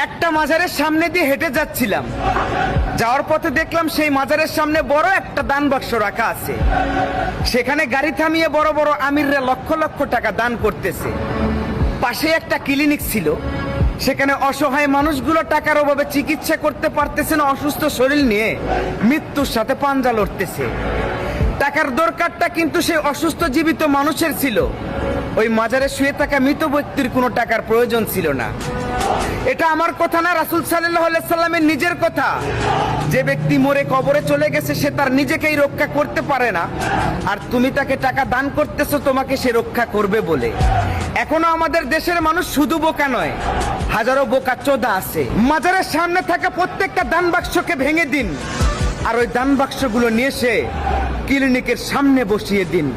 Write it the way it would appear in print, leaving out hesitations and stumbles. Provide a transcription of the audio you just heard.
একটা মাজারের সামনে দিয়ে হেঁটে যাচ্ছিলাম, যাওয়ার পথে দেখলাম সেই মাজারের সামনে বড় একটা দান বাক্স রাখা আছে। সেখানে গাড়ি থামিয়ে বড় বড় আমিররা লক্ষ লক্ষ টাকা দান করতেছে। পাশে একটা ক্লিনিক ছিল, সেখানে অসহায় মানুষগুলো টাকার অভাবে চিকিৎসা করতে পারতেছে না, অসুস্থ শরীর নিয়ে মৃত্যুর সাথে পাঞ্জা লড়তেছে। টাকার দরকারটা কিন্তু সেই অসুস্থ জীবিত মানুষের ছিল, ওই মাজারে শুয়ে থাকা মৃত ব্যক্তির কোনো টাকার প্রয়োজন ছিল না। এটা আমার কথা না, রাসূল সাল্লাল্লাহু আলাইহি সাল্লামের নিজের কথা। যে ব্যক্তি মরে কবরে চলে গেছে সে তার নিজেকেই রক্ষা করতে পারে না, আর তুমি তাকে টাকা দান করতেছো তোমাকে সে রক্ষা করবে বলে। এখনো আমাদের দেশের মানুষ শুধু বোকা নয়, হাজারো বোকা চোদা আছে। মাজারের সামনে থাকা প্রত্যেকটা দান বাক্সকে ভেঙে দিন, আর ওই দান বাক্সগুলো নিয়ে এসে ক্লিনিকের সামনে বসিয়ে দিন।